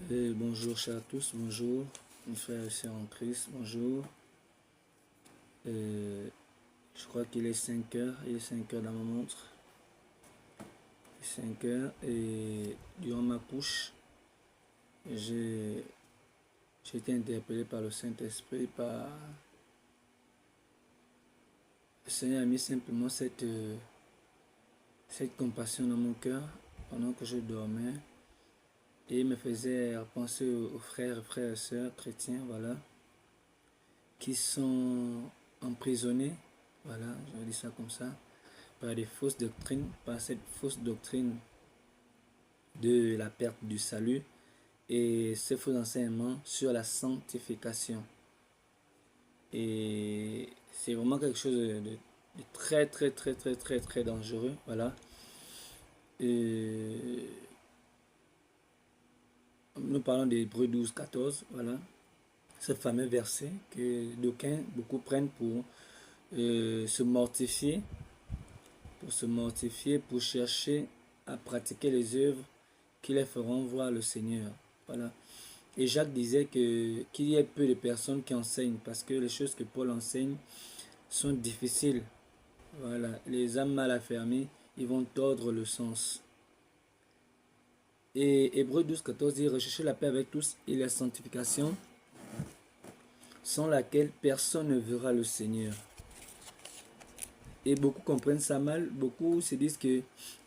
Bonjour chers à tous, bonjour mes frères et sœurs en Christ, bonjour. Je crois qu'il est 5 heures, il est 5 heures dans ma montre. 5 heures et durant ma couche, j'ai été interpellé par le Saint-Esprit, par le Seigneur a mis simplement cette compassion dans mon cœur pendant que je dormais. Et il me faisait penser aux frères et sœurs chrétiens, voilà, qui sont emprisonnés, voilà, je vais dire ça comme ça, par des fausses doctrines, par cette fausse doctrine de la perte du salut et ces faux enseignements sur la sanctification. Et c'est vraiment quelque chose de très dangereux, voilà. Et nous parlons d'Hébreux 12, 14, voilà. Ce fameux verset que d'aucuns, beaucoup prennent pour se mortifier, pour chercher à pratiquer les œuvres qui les feront voir le Seigneur. Voilà. Et Jacques disait qu'il y ait peu de personnes qui enseignent parce que les choses que Paul enseigne sont difficiles. Voilà. Les âmes mal affermies, ils vont tordre le sens. Et Hébreux 12, 14 dit: recherchez la paix avec tous et la sanctification, sans laquelle personne ne verra le Seigneur. Et beaucoup comprennent ça mal. Beaucoup se disent que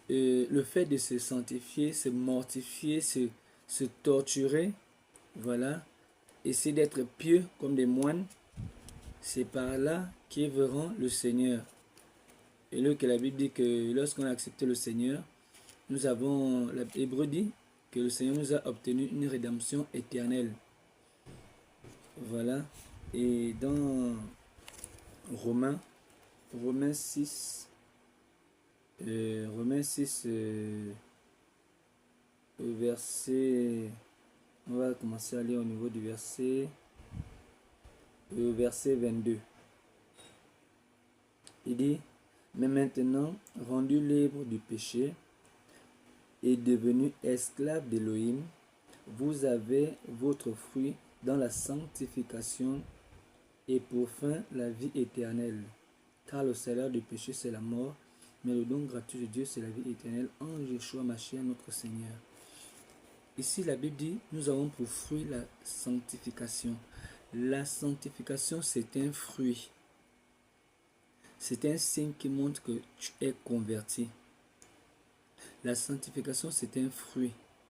le fait de se sanctifier, se mortifier, se torturer, voilà, essayer d'être pieux comme des moines, c'est par là qu'ils verront le Seigneur. Et là que la Bible dit que lorsqu'on a accepté le Seigneur, nous avons, l'Hébreu dit que le Seigneur nous a obtenu une rédemption éternelle. Voilà. Et dans Romains 6, verset, on va commencer à lire au niveau du verset 22. Il dit: mais maintenant, rendu libre du péché et devenu esclave d'Élohim, vous avez votre fruit dans la sanctification et pour fin la vie éternelle. Car le salaire du péché, c'est la mort, mais le don gratuit de Dieu, c'est la vie éternelle en Yeshua Mashiach, notre Seigneur. Ici, la Bible dit, nous avons pour fruit la sanctification. La sanctification, c'est un fruit. C'est un signe qui montre que tu es converti. La sanctification, c'est un fruit.